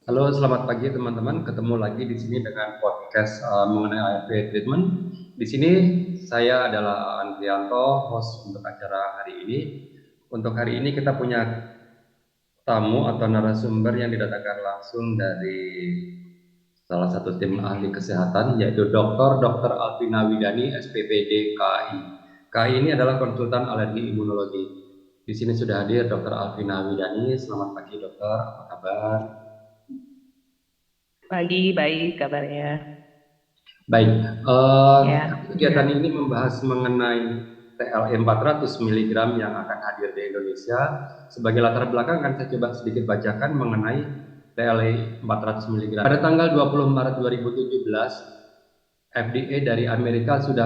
Halo, selamat pagi teman-teman. Ketemu lagi di sini dengan podcast mengenai ARV treatment. Di sini saya adalah Andrianto, host untuk acara hari ini. Untuk hari ini kita punya tamu atau narasumber yang didatangkan langsung dari salah satu tim ahli kesehatan, yaitu Dr. Alvina Widani, SPPD KAI. KAI ini adalah konsultan alergi imunologi. Di sini sudah hadir Dr. Alvina Widani. Selamat pagi, dokter. Apa kabar? Pagi, baik kabarnya. Baik, Ya, kegiatan ini membahas mengenai TLE 400 mg yang akan hadir di Indonesia. Sebagai latar belakang akan saya coba sedikit bacakan mengenai TLE 400 mg. Pada tanggal 20 Maret 2017, FDA dari Amerika sudah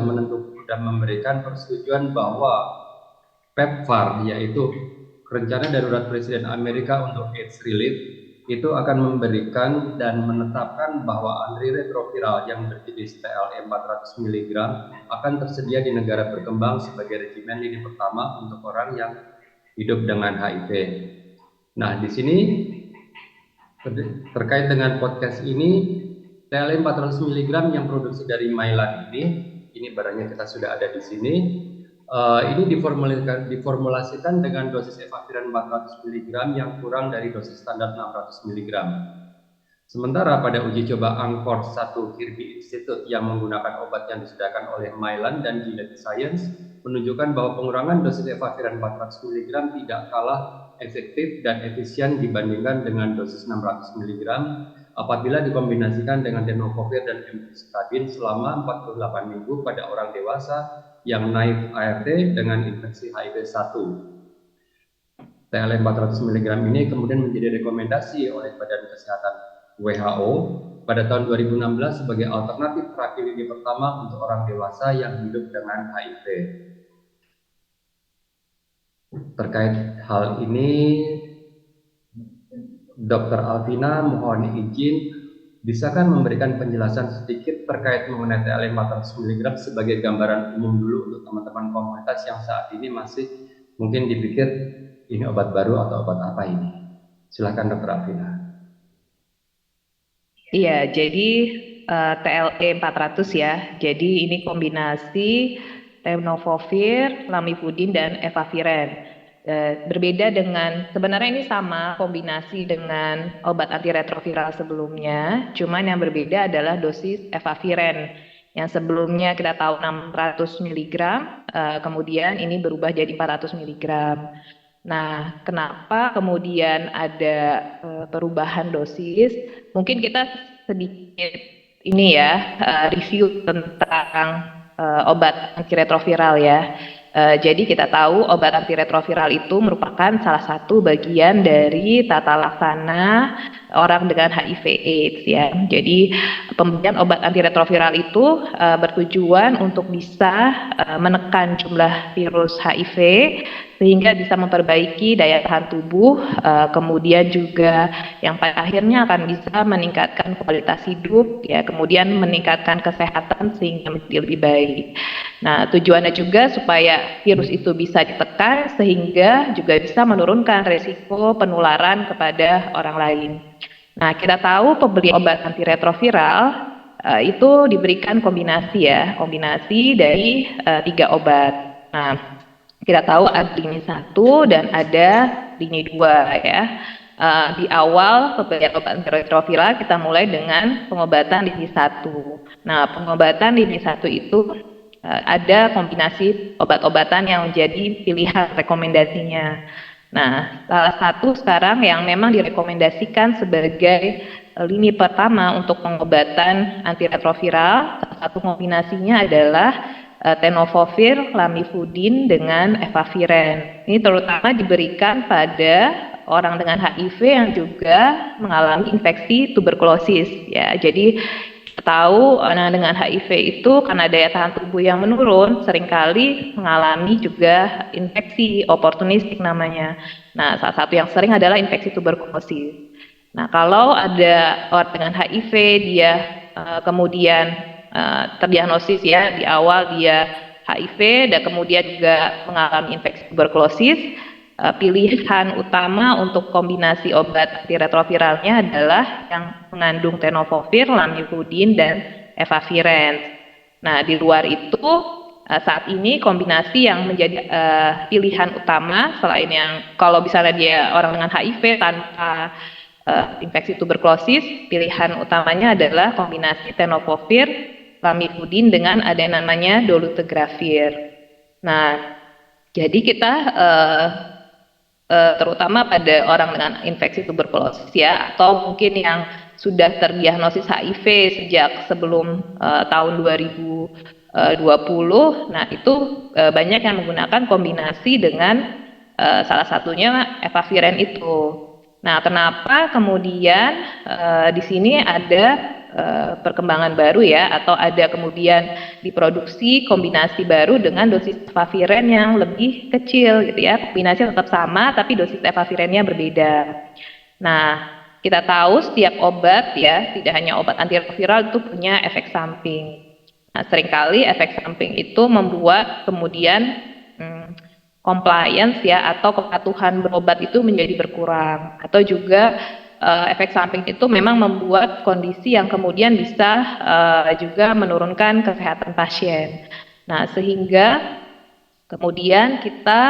memberikan persetujuan bahwa PEPFAR, yaitu rencana darurat Presiden Amerika untuk AIDS Relief, itu akan memberikan dan menetapkan bahwa antiretroviral yang berjenis TLE 400 mg akan tersedia di negara berkembang sebagai regimen lini pertama untuk orang yang hidup dengan HIV. Nah, di sini terkait dengan podcast ini, TLE 400 mg yang produksi dari Mylan ini barangnya kita sudah ada di sini. Ini diformulasikan dengan dosis efavirenz 400 mg yang kurang dari dosis standar 600 mg. Sementara pada uji coba Angkor 1 Kirby Institute yang menggunakan obat yang disediakan oleh Mylan dan Gilead Science menunjukkan bahwa pengurangan dosis efavirenz 400 mg tidak kalah efektif dan efisien dibandingkan dengan dosis 600 mg apabila dikombinasikan dengan tenofovir dan emtricitabine selama 48 minggu pada orang dewasa yang naik ART dengan infeksi HIV-1. TLE 400 mg ini kemudian menjadi rekomendasi oleh Badan Kesehatan WHO pada tahun 2016 sebagai alternatif terapi lini pertama untuk orang dewasa yang hidup dengan HIV. Terkait hal ini, Dr. Alvina mohon izin, bisakah memberikan penjelasan sedikit terkait mengenai TLE 400 mg sebagai gambaran umum dulu untuk teman-teman komunitas yang saat ini masih mungkin dipikir ini obat baru atau obat apa ini? Silakan Dr. Alvina. iya. Jadi TLE 400 ya. Jadi ini kombinasi tenofovir, lamivudin, dan efavirenz. Berbeda dengan sebenarnya ini sama kombinasi dengan obat antiretroviral sebelumnya, cuman yang berbeda adalah dosis efavirenz. Yang sebelumnya kita tahu 600 mg, kemudian ini berubah jadi 400 mg. Nah, kenapa kemudian ada perubahan dosis? Mungkin kita sedikit ini ya, review tentang obat antiretroviral ya. Jadi kita tahu obat antiretroviral itu merupakan salah satu bagian dari tata laksana orang dengan HIV/AIDS ya. Jadi pemberian obat antiretroviral itu bertujuan untuk bisa menekan jumlah virus HIV sehingga bisa memperbaiki daya tahan tubuh, kemudian juga yang pada akhirnya akan bisa meningkatkan kualitas hidup, ya, kemudian meningkatkan kesehatan sehingga menjadi lebih baik. Nah, tujuannya juga supaya virus itu bisa ditekan sehingga juga bisa menurunkan resiko penularan kepada orang lain. Nah, kita tahu pemberian obat antiretroviral itu diberikan kombinasi dari 3 obat. Nah, kita tahu ada lini 1 dan ada lini 2 ya. Di awal pemberian obat antiretroviral kita mulai dengan pengobatan lini 1. Nah, pengobatan lini 1 itu ada kombinasi obat-obatan yang menjadi pilihan rekomendasinya. Nah, salah satu sekarang yang memang direkomendasikan sebagai lini pertama untuk pengobatan antiretroviral, salah satu kombinasinya adalah tenofovir, lamivudin dengan efavirenz. Ini terutama diberikan pada orang dengan HIV yang juga mengalami infeksi tuberkulosis ya. Jadi tahu orang dengan HIV itu karena daya tahan tubuh yang menurun seringkali mengalami juga infeksi oportunistik namanya. Nah, salah satu yang sering adalah infeksi tuberkulosis. Nah, kalau ada orang dengan HIV dia kemudian terdiagnosis ya di awal dia HIV dan kemudian juga mengalami infeksi tuberkulosis, pilihan utama untuk kombinasi obat antiretroviralnya adalah yang mengandung tenofovir, lamivudin, dan efavirenz. Nah, di luar itu saat ini kombinasi yang menjadi pilihan utama selain yang kalau misalnya dia orang dengan HIV tanpa infeksi tuberkulosis, pilihan utamanya adalah kombinasi tenofovir, lamivudin dengan ada yang namanya dolutegravir. Nah, jadi kita terutama pada orang dengan infeksi tuberkulosis ya, atau mungkin yang sudah terdiagnosis HIV sejak sebelum tahun 2020, nah itu banyak yang menggunakan kombinasi dengan salah satunya efavirenz itu. Nah, kenapa kemudian di sini ada perkembangan baru ya, atau ada kemudian diproduksi kombinasi baru dengan dosis efavirenz yang lebih kecil gitu ya. Kombinasi tetap sama tapi dosis efavirenznya berbeda. Nah, kita tahu setiap obat ya, tidak hanya obat antiretroviral itu punya efek samping. Nah, seringkali efek samping itu membuat kemudian compliance ya atau kepatuhan berobat itu menjadi berkurang, atau juga efek samping itu memang membuat kondisi yang kemudian bisa juga menurunkan kesehatan pasien. Nah, sehingga kemudian kita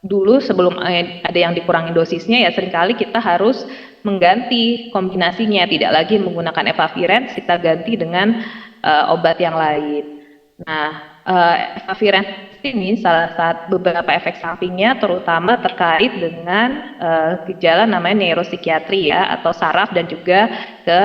dulu sebelum ada yang dikurangi dosisnya ya seringkali kita harus mengganti kombinasinya, tidak lagi menggunakan efavirenz, kita ganti dengan obat yang lain. Nah, efavirenz ini salah satu beberapa efek sampingnya terutama terkait dengan gejala namanya neuropsikiatri ya, atau saraf dan juga ke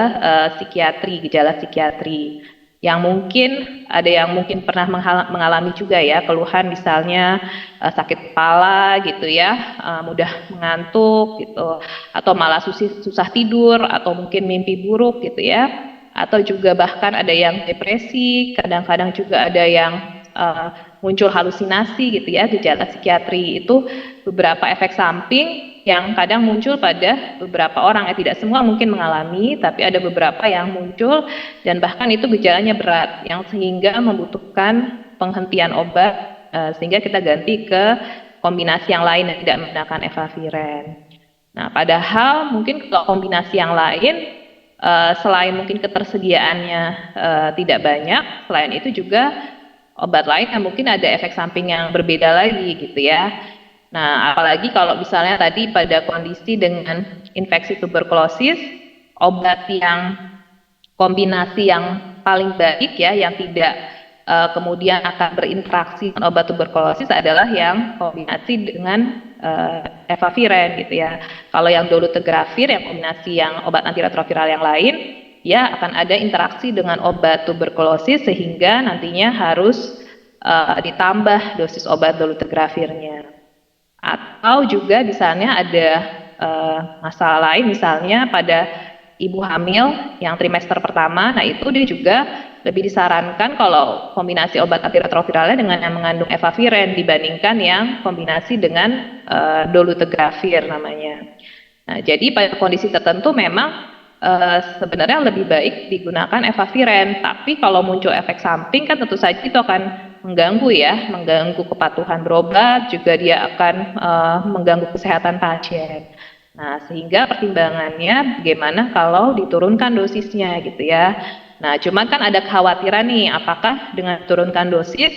psikiatri, gejala psikiatri. Yang mungkin ada yang mungkin pernah mengalami juga ya keluhan misalnya sakit kepala gitu ya, mudah mengantuk gitu, atau malah susah tidur, atau mungkin mimpi buruk gitu ya, atau juga bahkan ada yang depresi, kadang-kadang juga ada yang muncul halusinasi gitu ya. Gejala psikiatri itu beberapa efek samping yang kadang muncul pada beberapa orang ya, tidak semua mungkin mengalami, tapi ada beberapa yang muncul dan bahkan itu gejalanya berat yang sehingga membutuhkan penghentian obat sehingga kita ganti ke kombinasi yang lain yang tidak menggunakan efavirenz. Nah, padahal mungkin kalau kombinasi yang lain selain mungkin ketersediaannya tidak banyak, selain itu juga obat lain yang mungkin ada efek samping yang berbeda lagi gitu ya. Nah, apalagi kalau misalnya tadi pada kondisi dengan infeksi tuberkulosis, obat yang kombinasi yang paling baik ya, yang tidak kemudian akan berinteraksi dengan obat tuberkulosis adalah yang kombinasi dengan efavirenz gitu ya. Kalau yang dolutegravir, yang kombinasi yang obat antiretroviral yang lain, ya akan ada interaksi dengan obat tuberkulosis sehingga nantinya harus ditambah dosis obat dolutegravirnya. Atau juga misalnya ada masalah lain, misalnya pada ibu hamil yang trimester pertama, nah itu dia juga lebih disarankan kalau kombinasi obat antiretroviralnya dengan yang mengandung efavirenz dibandingkan yang kombinasi dengan dolutegravir namanya. Nah, jadi pada kondisi tertentu memang sebenarnya lebih baik digunakan efavirenz, tapi kalau muncul efek samping kan tentu saja itu akan mengganggu ya, mengganggu kepatuhan berobat, juga dia akan mengganggu kesehatan pasien. Nah, sehingga pertimbangannya bagaimana kalau diturunkan dosisnya gitu ya. Nah, cuman kan ada kekhawatiran nih, apakah dengan turunkan dosis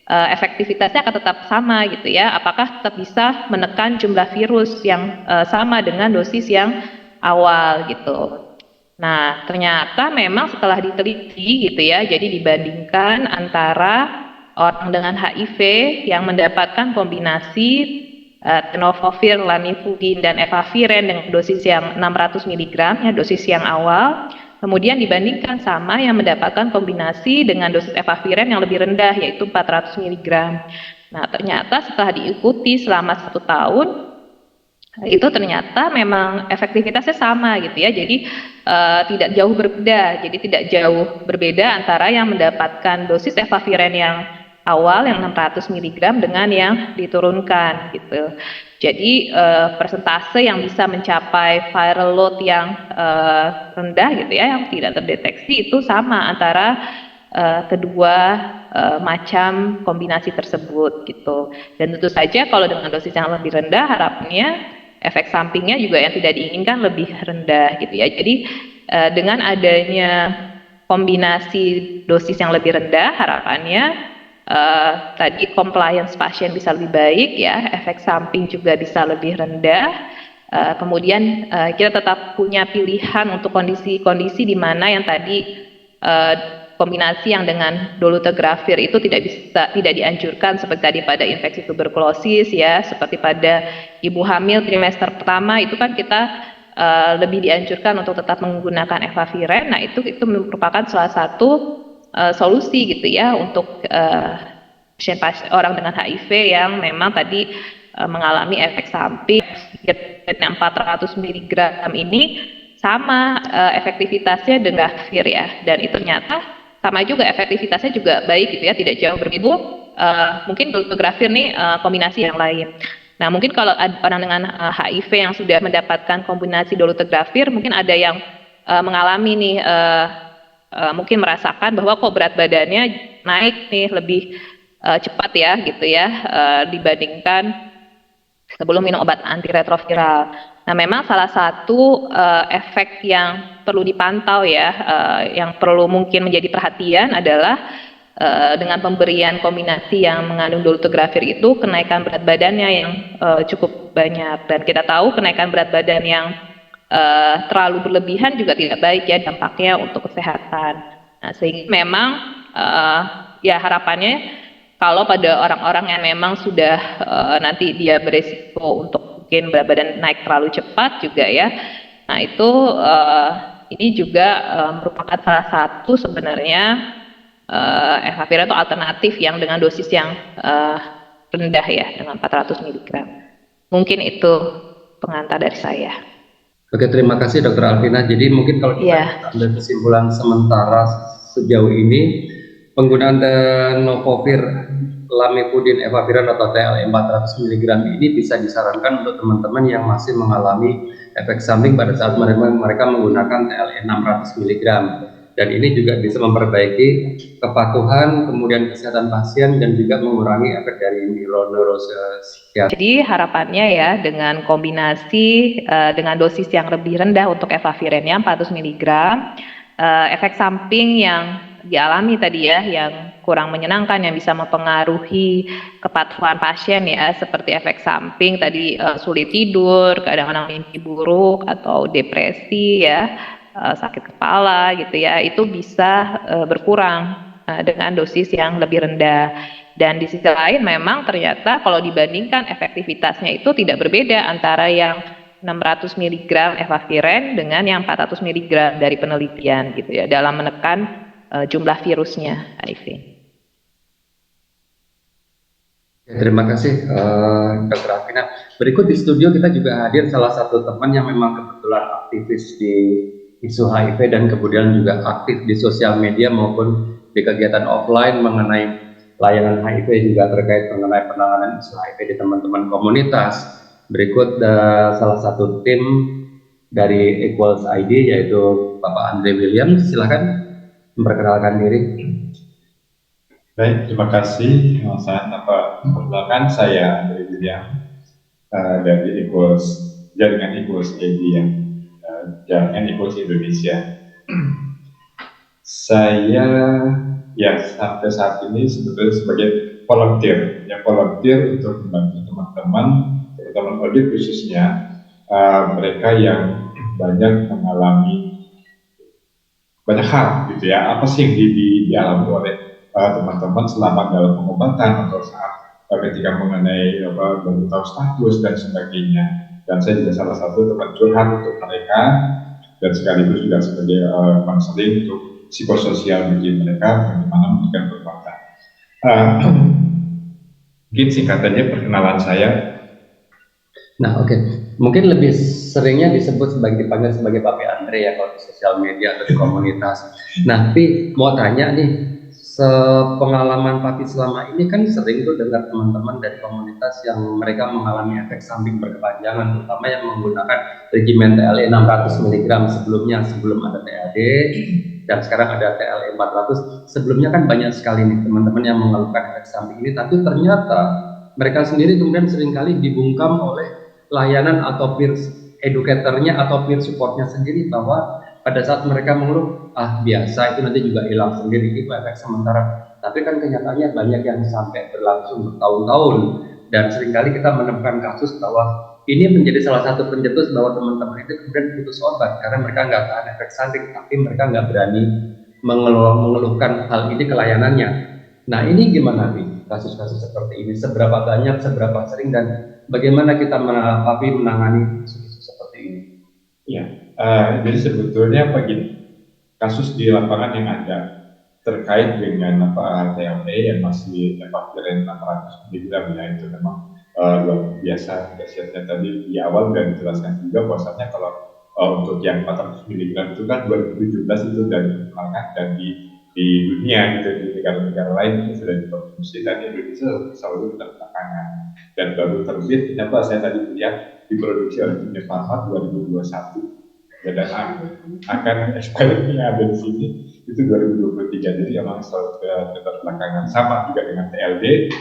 efektivitasnya akan tetap sama gitu ya, apakah tetap bisa menekan jumlah virus yang sama dengan dosis yang awal gitu. Nah, ternyata memang setelah diteliti gitu ya, jadi dibandingkan antara orang dengan HIV yang mendapatkan kombinasi tenofovir, lamivudin, dan efavirenz dengan dosis yang 600 mg, ya dosis yang awal, kemudian dibandingkan sama yang mendapatkan kombinasi dengan dosis efavirenz yang lebih rendah, yaitu 400 mg. Nah, ternyata setelah diikuti selama 1 tahun, itu ternyata memang efektivitasnya sama gitu ya, jadi tidak jauh berbeda, jadi tidak jauh berbeda antara yang mendapatkan dosis efavirenz yang awal yang 600 mg dengan yang diturunkan gitu. Jadi persentase yang bisa mencapai viral load yang rendah gitu ya, yang tidak terdeteksi itu sama antara kedua macam kombinasi tersebut gitu. Dan tentu saja kalau dengan dosis yang lebih rendah harapannya efek sampingnya juga yang tidak diinginkan lebih rendah gitu ya. Jadi dengan adanya kombinasi dosis yang lebih rendah harapannya tadi compliance pasien bisa lebih baik ya, efek samping juga bisa lebih rendah. Kemudian kita tetap punya pilihan untuk kondisi-kondisi di mana yang tadi kombinasi yang dengan dolutegravir itu tidak dianjurkan seperti tadi pada infeksi tuberkulosis ya, seperti pada ibu hamil trimester pertama itu kan kita lebih dianjurkan untuk tetap menggunakan efavirenz. Nah itu merupakan salah satu solusi gitu ya untuk orang dengan HIV yang memang tadi mengalami efek samping 400 mg ini sama efektivitasnya dengan efavirenz ya, dan itu ternyata sama juga efektivitasnya juga baik gitu ya, tidak jauh berbeda. Mungkin dolutegravir nih kombinasi yang lain. Nah mungkin kalau orang dengan HIV yang sudah mendapatkan kombinasi dolutegravir mungkin ada yang mengalami nih mungkin merasakan bahwa kok berat badannya naik nih lebih cepat ya gitu ya dibandingkan sebelum minum obat antiretroviral. Nah, memang salah satu efek yang perlu dipantau ya, yang perlu mungkin menjadi perhatian adalah dengan pemberian kombinasi yang mengandung dolutegravir itu kenaikan berat badannya yang cukup banyak, dan kita tahu kenaikan berat badan yang terlalu berlebihan juga tidak baik ya dampaknya untuk kesehatan. Nah, sehingga memang ya harapannya kalau pada orang-orang yang memang sudah nanti dia beresiko untuk mungkin berat badan naik terlalu cepat juga ya. Nah itu ini juga merupakan salah satu sebenarnya efavirenz atau alternatif yang dengan dosis yang rendah ya, dengan 400 mg. Mungkin itu pengantar dari saya. Oke, terima kasih Dr. Alvina. Jadi mungkin kalau kita ambil kesimpulan sementara sejauh ini, penggunaan tenofovir, lamivudin, efavirenz atau TLE 400 mg ini bisa disarankan untuk teman-teman yang masih mengalami efek samping pada saat mereka menggunakan TLE 600 mg. Dan ini juga bisa memperbaiki kepatuhan, kemudian kesehatan pasien, dan juga mengurangi efek dari neuropsikiatri. Jadi harapannya ya dengan kombinasi dengan dosis yang lebih rendah untuk efavirenz-nya 400 mg, efek samping yang dialami tadi ya yang kurang menyenangkan yang bisa mempengaruhi kepatuhan pasien ya, seperti efek samping tadi sulit tidur, kadang-kadang mimpi buruk atau depresi ya, sakit kepala gitu ya, itu bisa berkurang dengan dosis yang lebih rendah. Dan di sisi lain memang ternyata kalau dibandingkan efektivitasnya itu tidak berbeda antara yang 600 mg efavirenz dengan yang 400 mg dari penelitian gitu ya dalam menekan jumlah virusnya HIV. Terima kasih Dr. Alvina. Berikut di studio kita juga hadir salah satu teman yang memang kebetulan aktivis di isu HIV dan kemudian juga aktif di sosial media maupun di kegiatan offline mengenai layanan HIV, juga terkait mengenai penanganan isu HIV di teman-teman komunitas. Berikut salah satu tim dari Equals ID yaitu Bapak Andre Williams, silakan memperkenalkan diri. Baik, terima kasih. Perkenalkan saya Andre Williams dari jaringan Equals ID yang jaringan Equals Indonesia. Saya ya sampai saat ini sebetulnya sebagai volunteer untuk membantu teman-teman, terutama audit khususnya mereka yang banyak mengalami banyak hal gitu ya, apa sih yang dialami oleh teman-teman selama dalam pengobatan atau saat ketika mengenai baru tahu status dan sebagainya. Dan saya juga salah satu teman curhat untuk mereka dan sekaligus juga sebagai konseling untuk psikososial bagi mereka bagaimana memberikan pertolongan. Mungkin singkatannya perkenalan saya. Nah, oke. Mungkin lebih seringnya dipanggil sebagai Papi Andre ya kalau di sosial media atau di komunitas. Nah, Pi mau tanya nih, sepengalaman Papi selama ini kan sering tuh dengar teman-teman dari komunitas yang mereka mengalami efek samping berkepanjangan, terutama yang menggunakan regimen TLE 600 mg sebelum ada TAD, dan sekarang ada TLE 400. Sebelumnya kan banyak sekali nih teman-teman yang mengeluhkan efek samping ini, tapi ternyata mereka sendiri kemudian seringkali dibungkam oleh layanan atau peer educatornya atau peer supportnya sendiri, bahwa pada saat mereka mengeluh, biasa itu nanti juga hilang sendiri, itu efek sementara. Tapi kan kenyataannya banyak yang sampai berlangsung bertahun-tahun, dan seringkali kita menemukan kasus bahwa ini menjadi salah satu pencetus bahwa teman-teman itu kemudian putus obat karena mereka nggak tahan efek samping, tapi mereka nggak berani mengeluhkan hal ini ke layanannya. Nah, ini gimana nih kasus-kasus seperti ini? Seberapa banyak, seberapa sering, dan bagaimana kita menangani kasus seperti ini? Ya, jadi sebetulnya begini, kasus di lapangan yang ada terkait dengan TLE yang masih evapiren 600 mg ya, itu memang luar biasa dahsyatnya. Tadi di awal sudah dijelaskan juga bahwasanya kalau untuk yang 400 mg itu kan 2017 itu sudah dikembangkan, dan di dunia gitu, di negara-negara lain itu sudah diproduksi, dan Indonesia selalu belakangan, dan baru terbit ternyata saya tadi lihat diproduksi oleh Kimia Farma 2021, dan akan expirednya ada di sini itu 2023. Jadi memang selalu keterbelakangan. Sama juga dengan TLD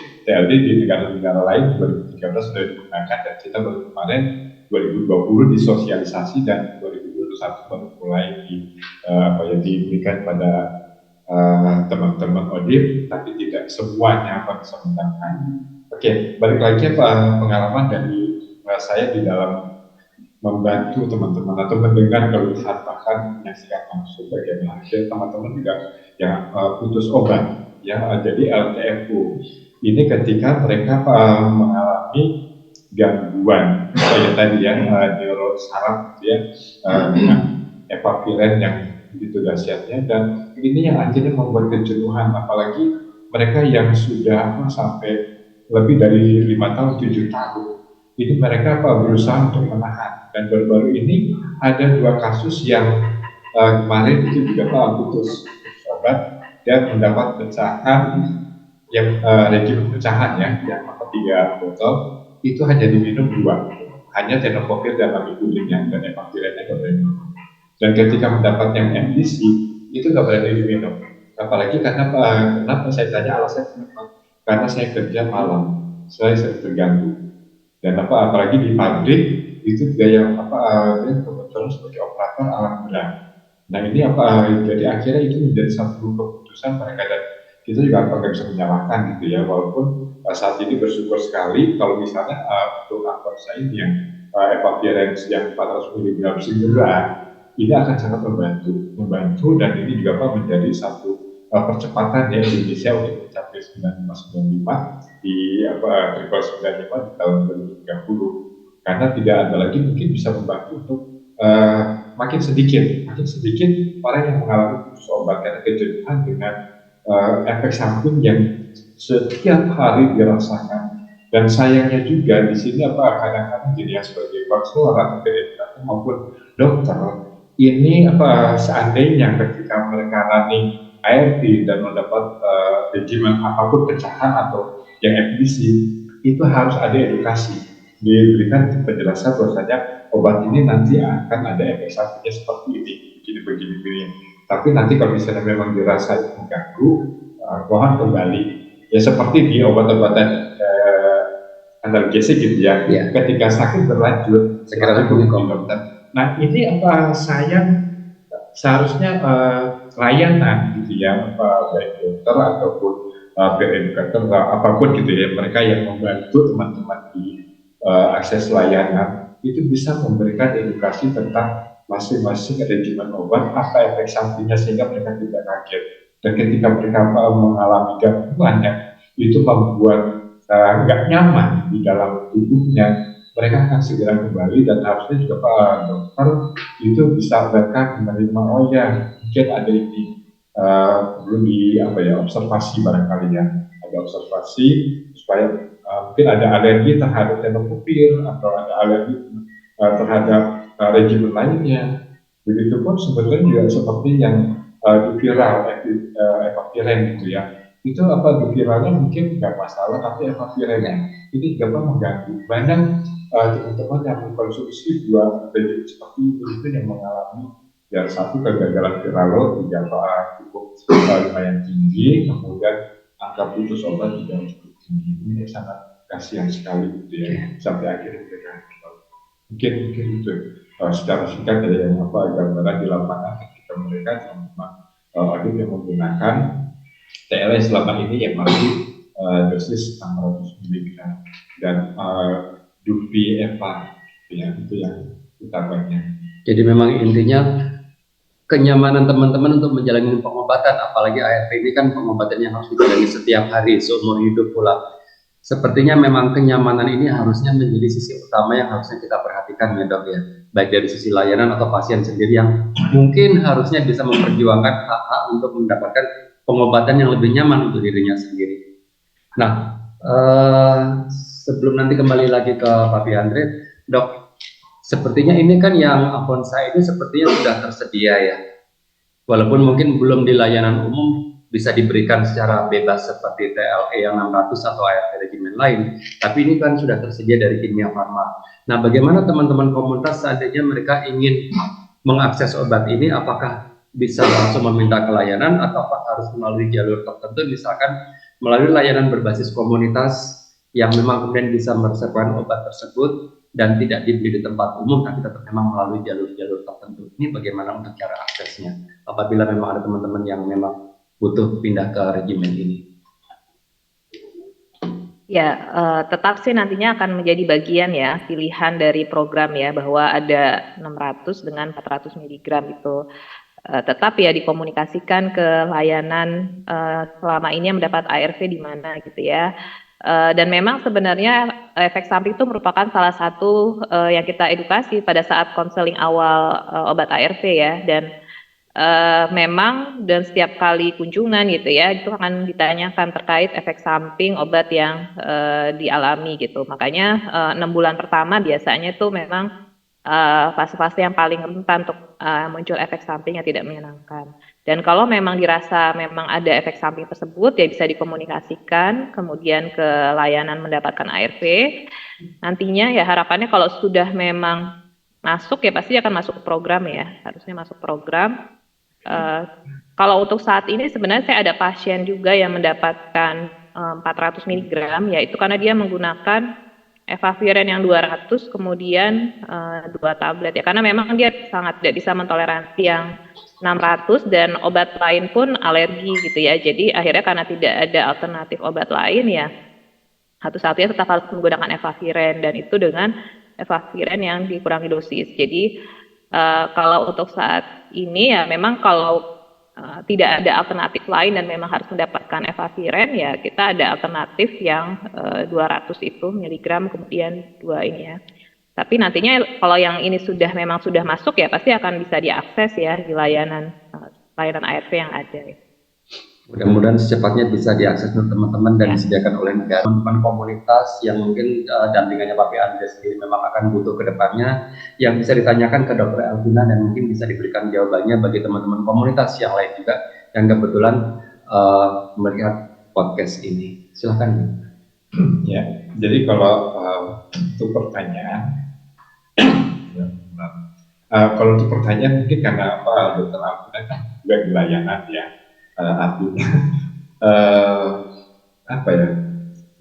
di negara-negara lain 2013 sudah digunakan, dan kita baru kemarin 2020 disosialisasi, dan 2021 baru mulai diberikan pada teman-teman ODIP, tapi tidak semuanya bisa menggunakan. Oke, balik lagi pengalaman dari saya di dalam membantu teman-teman atau mendengar keluhan, bahkan menyaksikan langsung bagaimana teman-teman juga yang putus obat ya, jadi LTFU ini ketika mereka mengalami gangguan tadi ya, neurosaraf ya, dengan evapiren yang begitu dahsyatnya, dan ini yang akhirnya membuat kejenuhan, apalagi mereka yang sudah sampai lebih dari 5 tahun 7 tahun ini mereka berusaha untuk menahan. Dan baru-baru ini ada 2 kasus yang kemarin itu juga putus obat dan mendapat pecahan yang rejim pecahan ya, yang 3 botol itu hanya diminum 2, hanya tenofovir dan lamivudin, dan evapirennya nggak boleh diminum. Dan ketika mendapat yang MDC itu nggak boleh diminum, apalagi kenapa saya tanya alasannya, karena saya kerja malam, saya sering terganggu. Dan apalagi di pabrik itu juga yang dia kebetulan sebagai operator alat berat. Nah ini jadi akhirnya itu menjadi satu keputusan mereka, dan kita juga nggak bisa menyalahkan gitu ya, walaupun saat ini bersyukur sekali kalau misalnya untuk aktor saya ini yang evapiren yang 400 mg segera ini akan sangat membantu, dan ini juga menjadi satu percepatan ya Indonesia untuk mencapai 9595 di triple 95 di tahun 2030, karena tidak ada lagi mungkin bisa membantu untuk makin sedikit orang yang mengalami putus obat karena kejenuhan dengan efek samping yang setiap hari dirasakan. Dan sayangnya juga di sini kadang-kadang jadi yang sebagai konselor atau edukator maupun dokter ini seandainya ketika mereka running ART dan mendapat regimen apapun pecahan atau yang FDC, itu harus ada edukasi, diberikan penjelasan bahwasanya obat ini nanti akan ada efek sampingnya seperti ini, begini. Tapi nanti kalau misalnya memang dirasa mengganggu, mohon kembali ya seperti di obat-obatan analgesik gitu ya. Ketika sakit berlanjut segera hubungi dokter. Nah ini sayang seharusnya layanan gitu ya, baik dokter ataupun edukator apapun gitu ya, mereka yang membantu teman-teman di akses layanan itu bisa memberikan edukasi tentang masing-masing regimen obat, apa efek sampingnya sehingga mereka tidak kaget. Dan ketika mereka mengalami gangguan itu membuat nggak nyaman di dalam tubuhnya, mereka akan segera kembali, dan harusnya juga Pak Dokter itu bisa mereka menerima mungkin ada ini perlu observasi barangkali ya, ada observasi supaya mungkin ada alergi terhadap tenofovir atau ada alergi terhadap regimen lainnya. Begitupun sebetulnya juga seperti yang viral evapiren gitu ya. Itu viralnya mungkin nggak masalah, tapi evapirennya ini juga mengganggu. Banyak teman-teman yang mengkonsumsi 2 regimen seperti itu yang mengalami Ya, satu kegagalan viral juga cukup lumayan tinggi, kemudian angka putus obat juga cukup tinggi. Ini sangat kasihan sekali gitu ya, sampai akhirnya mereka mungkin itu secara singkat dari yang gambaran di lapangan ketika mereka teman-teman audit yang menggunakan TLE selama ini yang masih dosis 600 mg dan Dupi Eva ya, itu yang utamanya. Jadi memang intinya kenyamanan teman-teman untuk menjalani pengobatan, apalagi ARV ini kan pengobatan yang harus dijalani setiap hari seumur hidup pula. Sepertinya memang kenyamanan ini harusnya menjadi sisi utama yang harusnya kita perhatikan ya dok ya, baik dari sisi layanan atau pasien sendiri yang mungkin harusnya bisa memperjuangkan hak-hak untuk mendapatkan pengobatan yang lebih nyaman untuk dirinya sendiri. Nah, sebelum nanti kembali lagi ke Pak Andre, dok, sepertinya ini kan yang Avanza ini sepertinya sudah tersedia ya, walaupun mungkin belum di layanan umum bisa diberikan secara bebas seperti TLE yang 600 atau ARV regimen lain, tapi ini kan sudah tersedia dari Kimia Farma. Nah, bagaimana teman-teman komunitas seandainya mereka ingin mengakses obat ini, apakah bisa langsung meminta ke layanan atau harus melalui jalur tertentu, misalkan melalui layanan berbasis komunitas yang memang kemudian bisa meresepkan obat tersebut dan tidak dibeli di tempat umum, tapi tetap memang melalui jalur-jalur tertentu. Ini bagaimana untuk cara aksesnya apabila memang ada teman-teman yang memang butuh pindah ke regimen ini? Ya, tetap sih nantinya akan menjadi bagian ya pilihan dari program ya, bahwa ada 600 dengan 400 mg itu tetap ya dikomunikasikan ke layanan selama ini yang mendapat ARV di mana gitu ya. Dan memang sebenarnya efek samping itu merupakan salah satu yang kita edukasi pada saat konseling awal obat ARV ya, dan memang dan setiap kali kunjungan gitu ya itu akan ditanyakan terkait efek samping obat yang dialami gitu. Makanya 6 bulan pertama biasanya itu memang fase-fase yang paling rentan untuk muncul efek samping yang tidak menyenangkan. Dan kalau memang dirasa memang ada efek samping tersebut ya bisa dikomunikasikan kemudian ke layanan mendapatkan ARV. Nantinya ya harapannya kalau sudah memang masuk ya pasti akan masuk ke program ya, harusnya masuk program. Kalau untuk saat ini sebenarnya saya ada pasien juga yang mendapatkan 400 mg, yaitu karena dia menggunakan Efavirenz yang 200 kemudian 2 tablet ya, karena memang dia sangat tidak bisa mentoleransi yang 600 dan obat lain pun alergi gitu ya. Jadi akhirnya karena tidak ada alternatif obat lain ya satu-satunya tetap harus menggunakan Efavirenz, dan itu dengan Efavirenz yang dikurangi dosis. Jadi kalau untuk saat ini ya memang kalau tidak ada alternatif lain dan memang harus mendapatkan Efavirenz ya kita ada alternatif yang 200 itu miligram kemudian 2 ini ya. Tapi nantinya kalau yang ini memang sudah masuk ya pasti akan bisa diakses ya di layanan ARV yang ada ya. Mudah-mudahan secepatnya bisa diakses oleh teman-teman dan disediakan oleh negara. Teman-teman komunitas yang mungkin dampingannya Pak Andre sendiri memang akan butuh ke depannya, yang bisa ditanyakan ke Dr. Elvina dan mungkin bisa diberikan jawabannya bagi teman-teman komunitas yang lain juga yang kebetulan melihat podcast ini. Silakan. Ya, jadi kalau untuk pertanyaan, kalau untuk pertanyaan mungkin karena Dr. Elvina kan juga di layanan ya. Artinya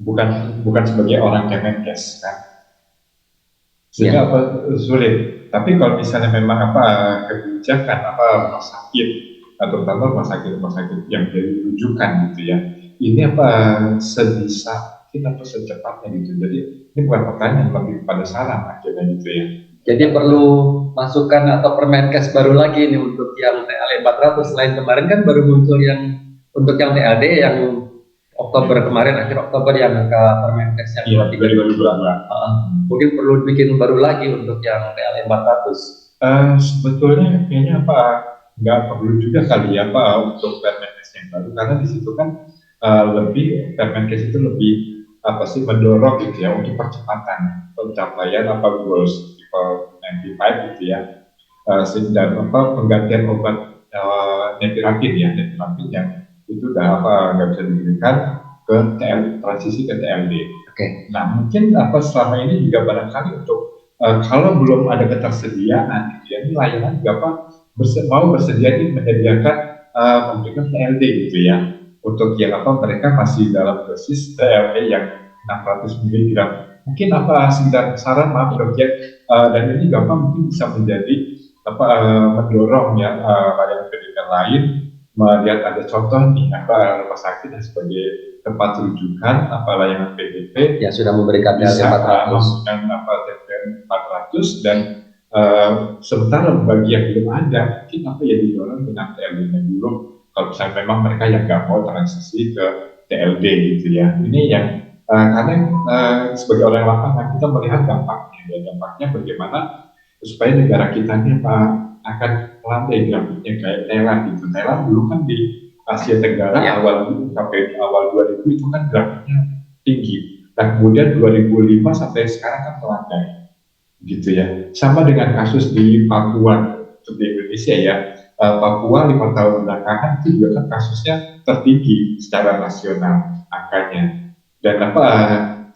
bukan sebagai orang Kemenkes kan, sehingga sulit. Tapi kalau misalnya memang kebijakan rumah sakit atau terutama rumah sakit yang jadi rujukan gitu ya, ini sebisa kita atau secepatnya gitu. Jadi ini bukan pertanyaan, lebih pada saran akhirnya gitu ya. Jadi perlu masukan atau Permenkes baru lagi nih untuk yang TLE 400. Selain kemarin kan baru muncul yang untuk yang TLD yang Oktober kemarin, akhir Oktober yang ke Permenkes yang 2022. Mungkin perlu bikin baru lagi untuk yang TLE 400. Sebetulnya kayaknya nggak perlu juga kali ya untuk Permenkes yang baru, karena di situ kan lebih Permenkes itu lebih mendorong gitu ya untuk percepatan pencapaian goals 95 gitu ya, dan penggantian obat nevirapin yang itu udah nggak bisa diberikan ke transisi ke TLD. Oke. Nah mungkin selama ini juga barangkali untuk kalau belum ada ketersediaan gitu ya, ini layanan juga mau bersedia menyediakan memberikan TLD gitu ya, untuk yang mereka masih dalam dosis TLD yang 600 mg. Mungkin sekedar saran, maaf Dok, dan ini gampang mungkin bisa menjadi mendorong ya layanan pendidikan lain melihat ada contoh nih rumah sakit dan sebagai tempat rujukan layanan PDP yang sudah memberikan bisa TLD 400 memberikan TLD 400 dan sementara bagi yang belum ada mungkin ya didorong dengan TLD-nya dulu kalau misalnya memang mereka yang nggak mau transisi ke TLD gitu ya. Ini yang karena sebagai orang lapangan kita melihat dampaknya ya, dampaknya bagaimana supaya negara kita ini akan melandai grafiknya kayak Thailand gitu. Thailand dulu kan di Asia Tenggara sampai awal 2000 itu kan grafiknya tinggi. Dan kemudian 2005 sampai sekarang kan melandai gitu ya. Sama dengan kasus di Papua, di Indonesia ya. Papua 5 tahun belakangan itu juga kan kasusnya tertinggi secara nasional angkanya. Dan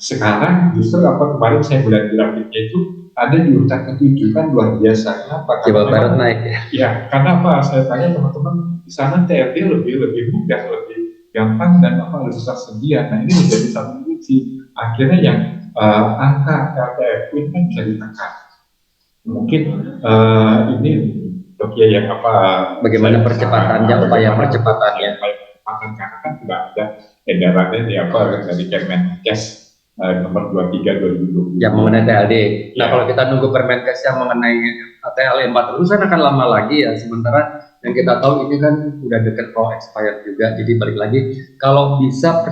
sekarang justru kemarin saya melihat grafiknya itu ada di urutan ke-7 kan luar biasa. Kenapa? Jawa Barat naik ya. Ya, karena saya tanya teman-teman di sana TLD lebih mudah, lebih gampang dan lebih tersedia. Nah ini menjadi satu kunci. Akhirnya yang angka LTF ini kan bisa ditekan. Mungkin ini Dok ya yang bagaimana percepatannya, upaya percepatannya. Karena kan tidak ada edarannya dari Kemenkes nomor 23 2020 yang mengenai TLD. Nah, ya. kalau kita nunggu Permenkes yang mengenai TLD 400 kan akan lama lagi ya. Sementara yang kita tahu ini kan udah dekat mau expired juga. Jadi balik lagi, kalau bisa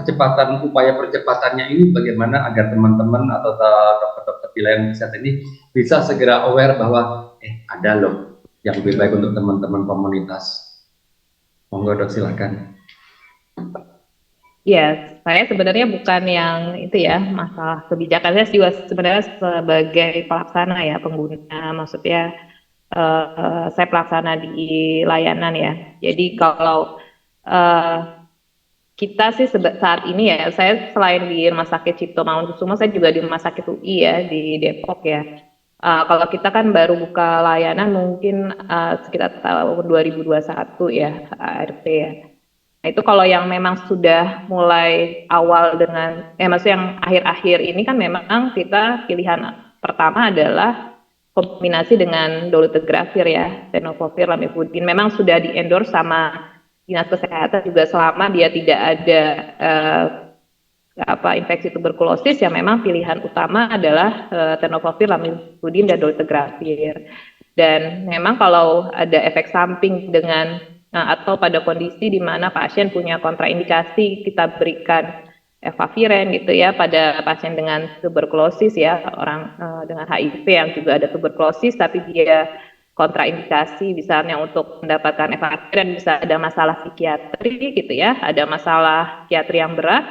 upaya percepatannya ini bagaimana agar teman-teman atau dokter-dokter di layanan kesehatan ini bisa segera aware bahwa ada loh yang lebih baik untuk teman-teman komunitas. Monggo Dok, silakan. Ya, saya sebenarnya bukan yang itu ya, masalah kebijakan. Saya juga sebenarnya sebagai pelaksana ya, pengguna, maksudnya saya pelaksana di layanan ya. Jadi kalau kita sih saat ini ya, saya selain di Rumah Sakit Cipto Mangunkusumo, saya juga di Rumah Sakit UI ya, di Depok ya. Kalau kita kan baru buka layanan mungkin sekitar tahun 2021 ya, ART ya. Nah, itu kalau yang memang sudah mulai awal dengan, maksudnya yang akhir-akhir ini kan memang kita pilihan pertama adalah kombinasi dengan dolutegravir ya, tenofovir, lamivudin. Memang sudah di-endorse sama Dinas Kesehatan juga selama dia tidak ada infeksi tuberkulosis, ya memang pilihan utama adalah tenofovir, lamivudin, dan dolutegravir. Dan memang kalau ada efek samping atau pada kondisi di mana pasien punya kontraindikasi, kita berikan efaviren gitu ya pada pasien dengan tuberkulosis ya, orang dengan HIV yang juga ada tuberkulosis tapi dia kontraindikasi misalnya untuk mendapatkan efaviren, bisa ada masalah psikiatri gitu ya, ada masalah psikiatri yang berat,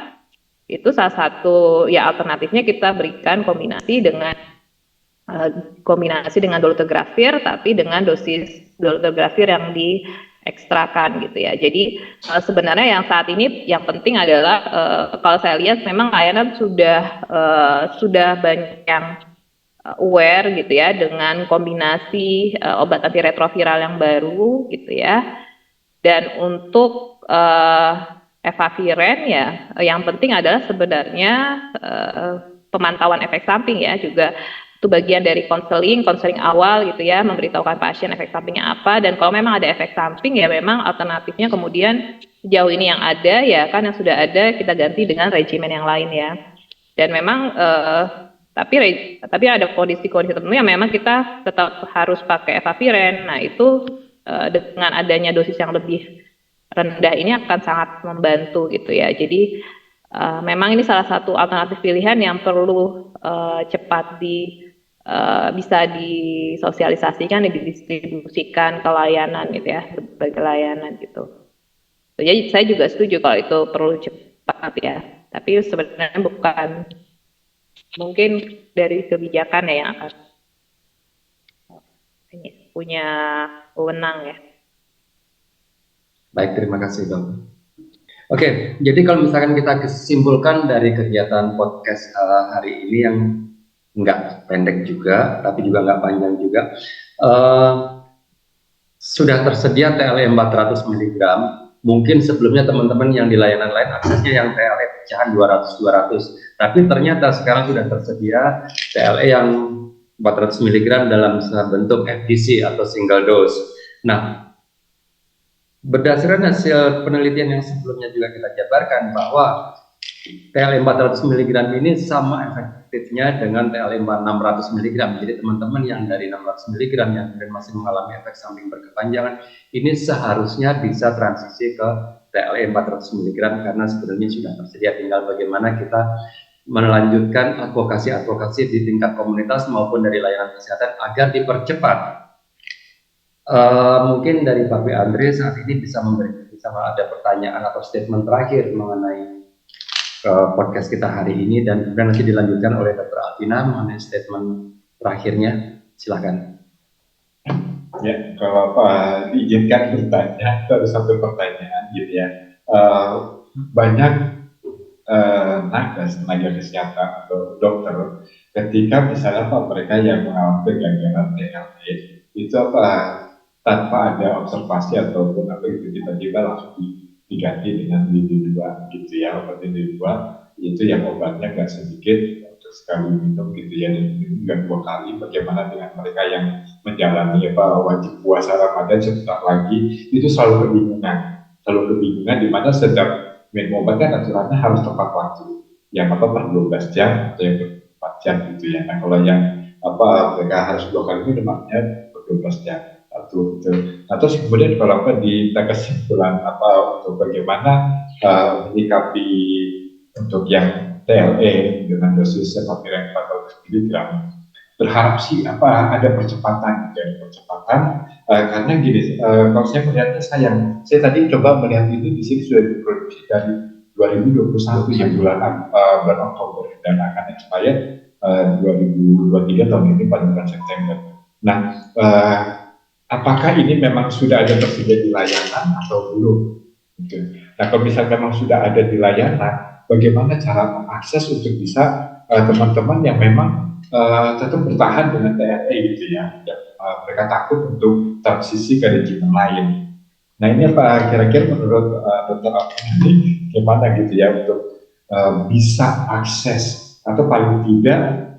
itu salah satu ya alternatifnya kita berikan kombinasi dengan dolutegravir tapi dengan dosis dolutegravir yang diekstrakan gitu ya. Jadi sebenarnya yang saat ini yang penting adalah kalau saya lihat memang layanan sudah banyak yang aware gitu ya dengan kombinasi obat antiretroviral yang baru gitu ya. Dan untuk efaviren ya yang penting adalah sebenarnya pemantauan efek samping ya, juga itu bagian dari konseling awal gitu ya, memberitahukan pasien efek sampingnya apa, dan kalau memang ada efek samping ya memang alternatifnya kemudian sejauh ini yang ada ya kan yang sudah ada kita ganti dengan regimen yang lain ya. Dan memang tapi ada kondisi-kondisi tertentu yang memang kita tetap harus pakai efaviren. Nah itu dengan adanya dosis yang lebih rendah ini akan sangat membantu gitu ya. Jadi memang ini salah satu alternatif pilihan yang perlu cepat bisa disosialisasikan, didistribusikan ke layanan gitu ya, berbagai layanan gitu. Jadi saya juga setuju kalau itu perlu cepat ya. Tapi sebenarnya bukan mungkin dari kebijakan ya yang akan punya wewenang ya. Baik, terima kasih Dok. Oke, jadi kalau misalkan kita simpulkan dari kegiatan podcast hari ini yang nggak pendek juga, tapi juga nggak panjang juga. sudah tersedia TLE 400 mg. Mungkin sebelumnya teman-teman yang di layanan lain aksesnya yang TLE pecahan 200-200, tapi ternyata sekarang sudah tersedia TLE yang 400 mg dalam bentuk FDC atau single dose. Nah, berdasarkan hasil penelitian yang sebelumnya juga kita jabarkan bahwa TLE 400 mg ini sama efektifnya dengan TLE 600 mg. Jadi teman-teman yang dari 600 mg yang masih mengalami efek samping berkepanjangan, ini seharusnya bisa transisi ke TLE 400 mg karena sebenarnya sudah tersedia, tinggal bagaimana kita melanjutkan advokasi di tingkat komunitas maupun dari layanan kesehatan agar dipercepat. Mungkin dari Pak Andre saat ini bisa ada pertanyaan atau statement terakhir mengenai podcast kita hari ini, dan kemudian nanti dilanjutkan oleh Dr. Alvina mengenai statement terakhirnya. Silakan. Ya, kalau diizinkan bertanya, ada satu pertanyaan gitu ya. Banyak tenaga kesehatan atau dokter ketika misalnya mereka yang mengalami kegagalan TLE itu tanpa ada observasi ataupun itu tiba-tiba langsung diganti dengan lini 2 gitu ya, obat lini 2 itu yang obatnya nggak sedikit untuk sekali minum gitu ya, dan juga 2 kali. Bagaimana dengan mereka yang menjalani wajib puasa Ramadan sebentar lagi, itu selalu kebingungan di mana setiap minum obat kan aturannya harus tepat waktu, yang per 12 jam atau yang per 4 jam gitu ya. Nah kalau yang mereka harus 2 kali minum artinya per 12 jam atau gitu. Nah, terus kemudian kalau di kesimpulan untuk bagaimana menyikapi untuk yang TLE dengan dosis sefavirenz 400 mg, berharap sih ada percepatan karena gini, kalau saya melihatnya saya tadi coba melihat ini di sini sudah diproduksi dari 2021 ya, bulan Oktober, dan akan expired 2023 tahun ini pada bulan September. Nah, apakah ini memang sudah ada tersedia di layanan atau belum? Gitu. Nah, kalau misalnya memang sudah ada di layanan, bagaimana cara mengakses untuk bisa teman-teman yang memang tetap bertahan dengan TLE gitu ya, mereka takut untuk transisi ke regimen lain. Nah, ini kira-kira menurut Dr. Alvina gimana gitu ya untuk bisa akses, atau paling tidak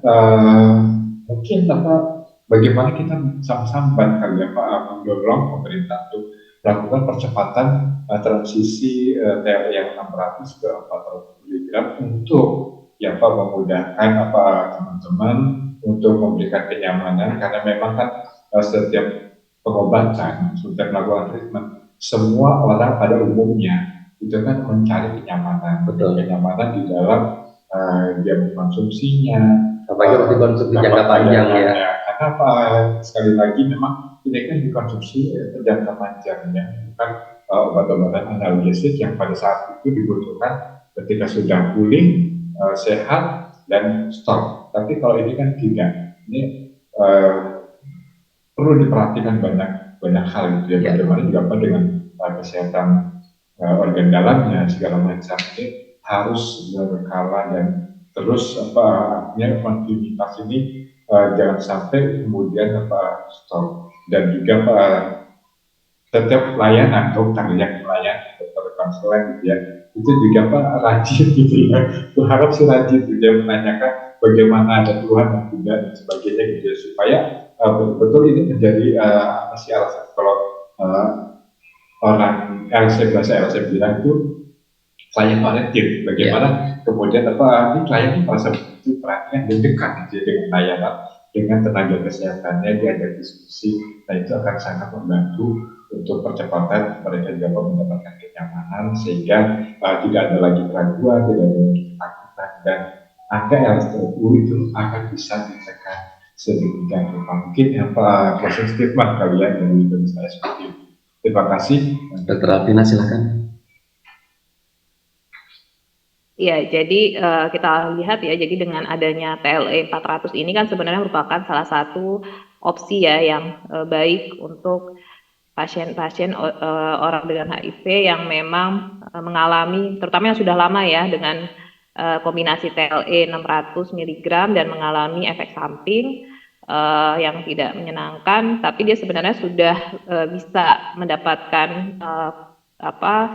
mungkin bagaimana kita sama-sama barangkali mendorong pemerintah untuk melakukan percepatan transisi TLE yang 600 ke 400 mg untuk memudahkan teman-teman untuk memberikan kenyamanan, karena memang kan setiap pengobatan, setiap melakukan treatment, semua orang pada umumnya itu kan mencari kenyamanan. Betul. Kenyamanan di dalam dia mengkonsumsinya, apalagi waktu konsumsi jangka panjang ya. Karena sekali lagi memang ini kan dikonsumsi jangka panjang ya, bukan obat-obatan analgesik yang pada saat itu dibutuhkan ketika sudah pulih, sehat dan stop. Tapi kalau ini kan tidak, ini perlu diperhatikan banyak hal gitu ya. Bagaimana juga dengan kesehatan organ dalamnya, segala macam ini harus berkala dan terus artinya kontinuitas ini jangan sampai kemudian stop. Dan juga setiap layanan dokter yang melayani, dokter konselor gitu ya, itu juga rajin gitu ya, berharap sih rajin gitu ya, menanyakan bagaimana ada keluhan dan tidak dan sebagainya gitu ya, supaya betul-betul ini menjadi alasan kalau orang LC bilang itu klien oriented, bagaimana kemudian ini klien ini merasa begitu perhatian dan dekat gitu ya dengan layanan, dengan tenaga kesehatannya, diajak diskusi. Nah, itu akan sangat membantu untuk percepatan mereka juga mendapatkan kenyamanan, sehingga tidak ada lagi keraguan, tidak ada lagi ketakutan, dan angka LSTU itu akan bisa ditekan sedemikian rupa. Mungkin closing statement kalian dari saya seperti itu. Terima kasih. Dr. Alvina, silakan. Ya, jadi kita lihat ya, jadi dengan adanya TLE 400 ini kan sebenarnya merupakan salah satu opsi ya yang baik untuk pasien-pasien orang dengan HIV yang memang mengalami, terutama yang sudah lama ya, dengan kombinasi TLE 600 mg dan mengalami efek samping yang tidak menyenangkan, tapi dia sebenarnya sudah bisa mendapatkan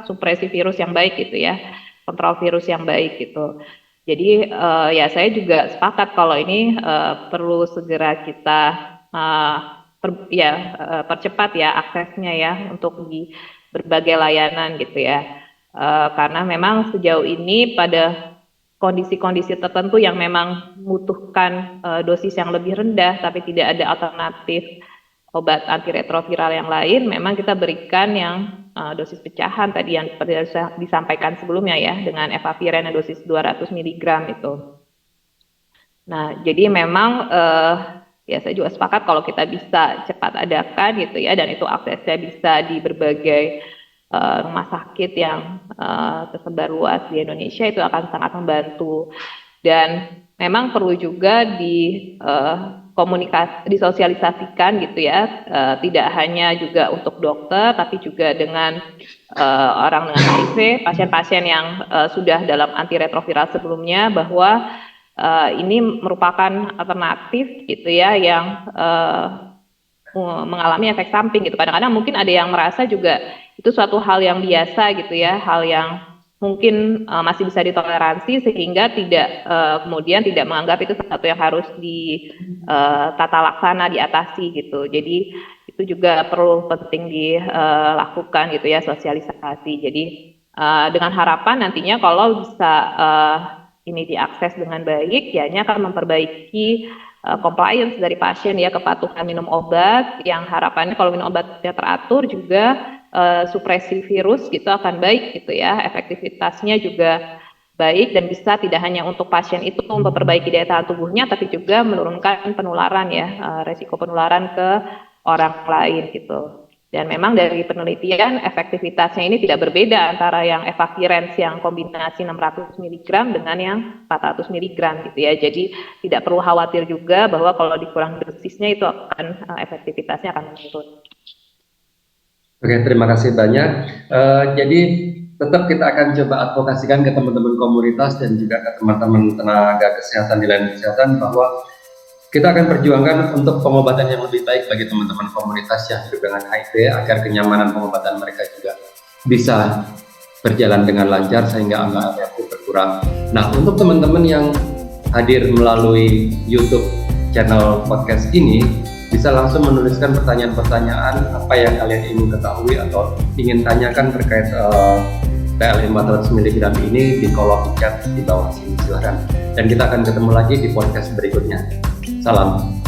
supresi virus yang baik gitu ya, kontrol virus yang baik gitu. Jadi ya saya juga sepakat kalau ini perlu segera kita percepat ya aksesnya ya untuk di berbagai layanan gitu ya. Karena memang sejauh ini pada kondisi-kondisi tertentu yang memang membutuhkan dosis yang lebih rendah tapi tidak ada alternatif obat antiretroviral yang lain, memang kita berikan yang dosis pecahan tadi yang disampaikan sebelumnya ya, dengan efavirenz dosis 200 mg itu. Nah, jadi memang ya saya juga sepakat kalau kita bisa cepat adakan gitu ya, dan itu aksesnya bisa di berbagai rumah sakit yang tersebar luas di Indonesia, itu akan sangat membantu. Dan memang perlu juga disosialisasikan gitu ya, tidak hanya juga untuk dokter tapi juga dengan orang dengan HIV, pasien-pasien yang sudah dalam antiretroviral sebelumnya, bahwa ini merupakan alternatif gitu ya yang mengalami efek samping gitu. Kadang-kadang mungkin ada yang merasa juga itu suatu hal yang biasa gitu ya, hal yang mungkin masih bisa ditoleransi sehingga tidak kemudian tidak menganggap itu sesuatu yang harus ditata laksana, diatasi gitu. Jadi itu juga perlu penting dilakukan gitu ya, sosialisasi. Jadi dengan harapan nantinya kalau bisa ini diakses dengan baik, ya ini akan memperbaiki compliance dari pasien ya, kepatuhan minum obat, yang harapannya kalau minum obatnya teratur juga supresi virus gitu akan baik gitu ya, efektivitasnya juga baik dan bisa tidak hanya untuk pasien itu memperbaiki daya tahan tubuhnya tapi juga menurunkan penularan ya, resiko penularan ke orang lain gitu. Dan memang dari penelitian efektivitasnya ini tidak berbeda antara yang efavirenz yang kombinasi 600 mg dengan yang 400 mg gitu ya. Jadi tidak perlu khawatir juga bahwa kalau dikurang dosisnya itu akan efektivitasnya akan menurun. Oke, terima kasih banyak. Jadi tetap kita akan coba advokasikan ke teman-teman komunitas dan juga ke teman-teman tenaga kesehatan di layanan kesehatan bahwa kita akan perjuangkan untuk pengobatan yang lebih baik bagi teman-teman komunitas yang hidup dengan HIV agar kenyamanan pengobatan mereka juga bisa berjalan dengan lancar sehingga angka reaktif berkurang. Nah, untuk teman-teman yang hadir melalui YouTube channel podcast ini, bisa langsung menuliskan pertanyaan-pertanyaan apa yang kalian ingin ketahui atau ingin tanyakan terkait TLM 400 mg ini di kolom chat di bawah sini, silahkan. Dan kita akan ketemu lagi di podcast berikutnya. Salam.